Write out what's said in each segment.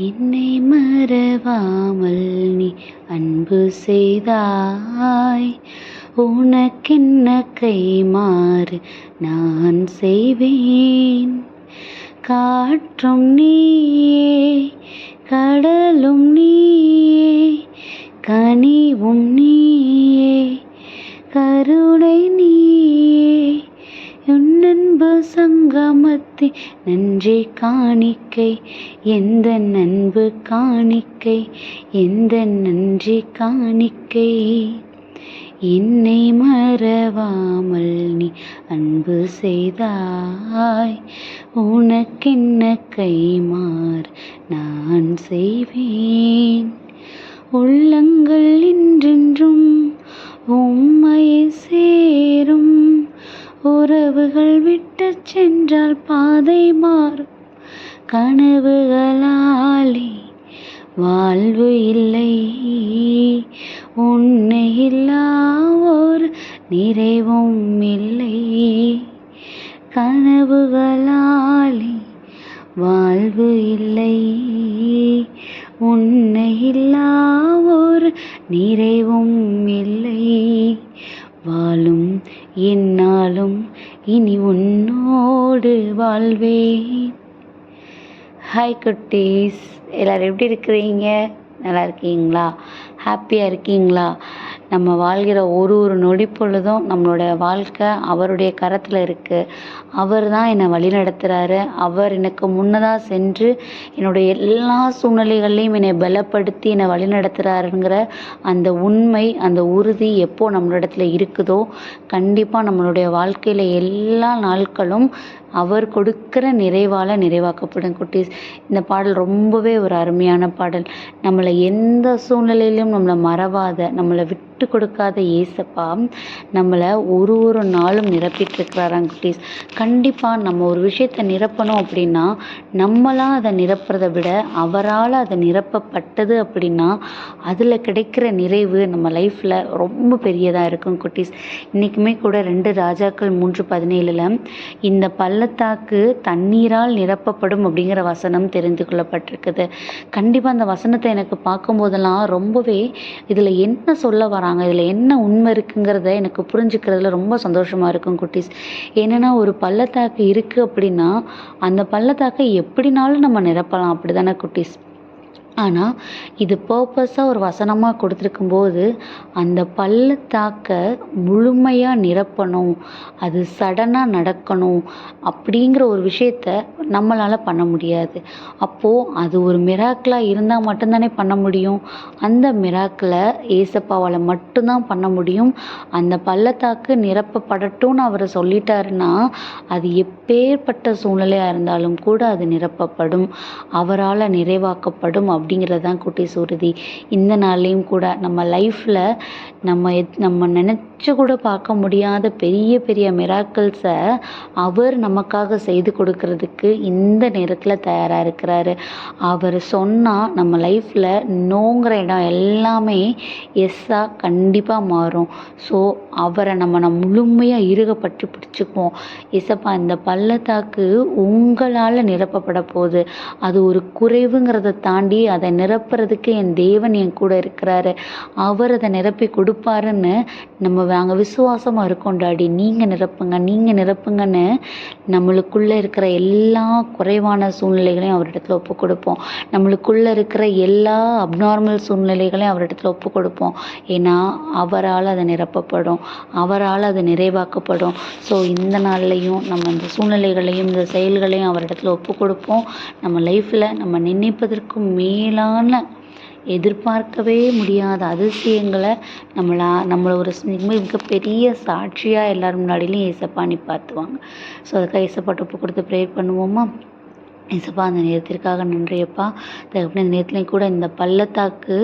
என்னை மறவாமல் நீ அன்பு செய்தாய். உனக்கென்ன கைமாறு நான் செய்வேன். காற்றும் நீயே, கடலும் நீயே, கனிவும் நீயே, கருணை நீயே. உன்னன்பு சங்கமத்தி நன்றி காணிக்கை, எந்த நன்பு காணிக்கை, எந்த நன்றி காணிக்கை. என்னை மறவாமல் நீ அன்பு செய்தாய். உனக்கென்ன கைமாறு நான் செய்வேன். உள்ளங்கள் இன்றென்றும் உம்மையை சேரும். உறவுகள் விட்டு சென்றால் பாதை மாறும். கனவுகளாலே வாழ்வு இல்லை. உன்னை இல்லா ஒரு நிறைவும் இல்லை. கனவுகளாலே வாழ்வு இல்லை. உன்னை இல்லா ஒரு நிறைவும் இல்லை. வாழும் என்னாலும் இனி உன்னோடு வாழ்வேன். ஹாய் குட்டீஸ், எல்லோரும் எப்படி இருக்கிறீங்க? நல்லா இருக்கீங்களா? ஹாப்பியாக இருக்கீங்களா? நம்ம வாழ்கிற ஒரு நொடி பொழுதும் நம்மளோட வாழ்க்கை அவருடைய கரத்தில் இருக்குது. அவர் தான் என்னை வழி நடத்துகிறாரு. அவர் எனக்கு முன்னதாக சென்று என்னுடைய எல்லா சூழ்நிலைகள்லையும் என்னை பலப்படுத்தி என்னை வழி நடத்துகிறாருங்கிற அந்த உண்மை, அந்த உறுதி எப்போ நம்மளிடத்துல இருக்குதோ கண்டிப்பாக நம்மளுடைய வாழ்க்கையில் எல்லா நாட்களும் அவர் கொடுக்குற நிறைவால் நிறைவாக்கப்படும். குட்டீஸ், இந்த பாடல் ரொம்பவே ஒரு அருமையான பாடல். நம்மளை எந்த சூழ்நிலையிலும் நம்மளை மறவாத, நம்மளை விட்டு கொடுக்காத ஏசப்பா நம்மளை ஒரு நாளும் நிரப்பிட்டு இருக்கிறாராங்க குட்டீஸ். கண்டிப்பாக நம்ம ஒரு விஷயத்தை நிரப்பணும் அப்படின்னா நம்மளாக அதை நிரப்புறதை விட அவரால் அதை நிரப்பப்பட்டது அப்படின்னா அதில் கிடைக்கிற நிறைவு நம்ம லைஃப்பில் ரொம்ப பெரியதாக இருக்கும் குட்டீஸ். இன்றைக்குமே கூட 2 ராஜாக்கள் 3:17 இந்த பள்ளத்தாக்கு தண்ணீரால் நிரப்பப்படும் அப்படிங்கிற வசனம் தெரிந்து கொள்ளப்பட்டிருக்குது. கண்டிப்பாக அந்த வசனத்தை எனக்கு பார்க்கும்போதெல்லாம் ரொம்பவே இதில் என்ன சொல்ல வராங்க, இதில் என்ன உண்மை இருக்குங்கிறத எனக்கு புரிஞ்சுக்கிறதுல ரொம்ப சந்தோஷமாக இருக்கும் குட்டீஸ். ஏன்னா ஒரு பள்ளத்தாக்கு இருக்குது அப்படின்னா அந்த பள்ளத்தாக்கை எப்படினாலும் நம்ம நிரப்பலாம், அப்படி தானே குட்டீஸ்? ஆனால் இது பர்பஸாக ஒரு வசனமாக கொடுத்துருக்கும்போது அந்த பள்ளத்தாக்கை முழுமையாக நிரப்பணும், அது சடனாக நடக்கணும் அப்படிங்கிற ஒரு விஷயத்த நம்மளால் பண்ண முடியாது. அப்போது அது ஒரு மிராக்கிளாக இருந்தால் மட்டும்தானே பண்ண முடியும். அந்த மிராக்கிளை ஏசப்பாவால் மட்டும்தான் பண்ண முடியும். அந்த பள்ளத்தாக்கு நிரப்பப்படட்டும்னு அவர் சொல்லிட்டாருன்னா அது எப்பேற்பட்ட சூழ்நிலையாக இருந்தாலும் கூட அது நிரப்பப்படும், அவரால் நிறைவாக்கப்படும் அப்படிங்கிறதான் குட்டீஸ் உறுதி. இந்த நாள்லேயும் கூட நம்ம லைஃப்பில் நம்ம நினச்சி கூட பார்க்க முடியாத பெரிய பெரிய மிராக்கிள்ஸை அவர் நமக்காக செய்து கொடுக்கறதுக்கு இந்த நேரத்தில் தயாராக இருக்கிறாரு. அவர் சொன்னால் நம்ம லைஃப்பில் நோங்கிற இடம் எல்லாமே எஸ்ஸாக கண்டிப்பாக மாறும். ஸோ அவரை நம்ம முழுமையாக இறுக பற்றி பிடிச்சிக்குவோம். ஏசப்பா, இந்த பள்ளத்தாக்கு உங்களால் நிரப்பப்பட போகுது. அது ஒரு குறைவுங்கிறத தாண்டி அதை நிரப்புறதுக்கு என் தேவன் என் கூட இருக்கிறாரு, அவர் அதை நிரப்பி கொடுப்பாருன்னு நாங்கள் விசுவாசமாக இருக்கோம் டாடி. நீங்கள் நிரப்புங்கன்னு நம்மளுக்குள்ளே இருக்கிற எல்லா குறைவான சூழ்நிலைகளையும் அவரிடத்துல ஒப்பு கொடுப்போம். நம்மளுக்குள்ளே இருக்கிற எல்லா அப்நார்மல் சூழ்நிலைகளையும் அவரிடத்துல ஒப்பு கொடுப்போம். ஏன்னா அவரால் அதை நிரப்பப்படும், அவரால் அது நிறைவாக்கப்படும். ஸோ இந்த நாள்லையும் நம்ம இந்த சூழ்நிலைகளையும் இந்த செயல்களையும் அவரிடத்துல ஒப்பு கொடுப்போம். நம்ம லைஃப்பில் நம்ம நினைப்பதற்கும் மேலான எதிர்பார்க்கவே முடியாத அதிசயங்களை நம்மளை ஒரு மிகப்பெரிய சாட்சியாக எல்லாரும் முன்னாடியிலையும் ஏசப்பா நிப்பாத்துவாங்க. ஸோ அதுக்காக ஏசப்பாட்ட ஒப்பு கொடுத்து ப்ரேயர் பண்ணுவோமா? ஏசப்பா, அந்த நேரத்திற்காக நன்றியப்பா. இந்த நேரத்துலையும் கூட இந்த பள்ளத்தாக்கு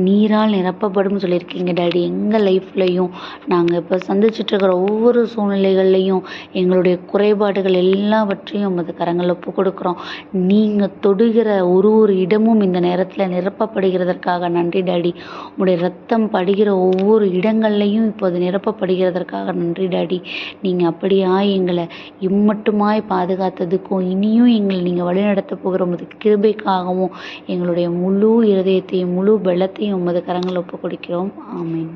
நீரால் நிரப்பப்படும் சொல்லியிருக்கீங்க டாடி. எங்கள் லைஃப்லையும் நாங்கள் இப்போ சந்திச்சிட்ருக்கிற ஒவ்வொரு சூழ்நிலைகள்லையும் எங்களுடைய குறைபாடுகள் எல்லாவற்றையும் உமது கரங்களில் ஒப்பு கொடுக்குறோம். நீங்கள் தொடுகிற ஒரு இடமும் இந்த நேரத்தில் நிரப்பப்படுகிறதற்காக நன்றி டாடி. உங்களுடைய ரத்தம் படுகிற ஒவ்வொரு இடங்கள்லையும் இப்போது நிரப்பப்படுகிறதற்காக நன்றி டாடி. நீங்கள் அப்படியாய் எங்களை இம்மட்டுமாய் பாதுகாத்ததுக்கும் இனியும் எங்களை நீங்கள் நீங்கள் வழிநடத்த போகிற உமது கிருபைக்காகவும் எங்களுடைய முழு இருதயத்தையும் முழு பலத்தையும் உமது கரங்களில் ஒப்புக் கொடுக்கிறோம். ஆமென்.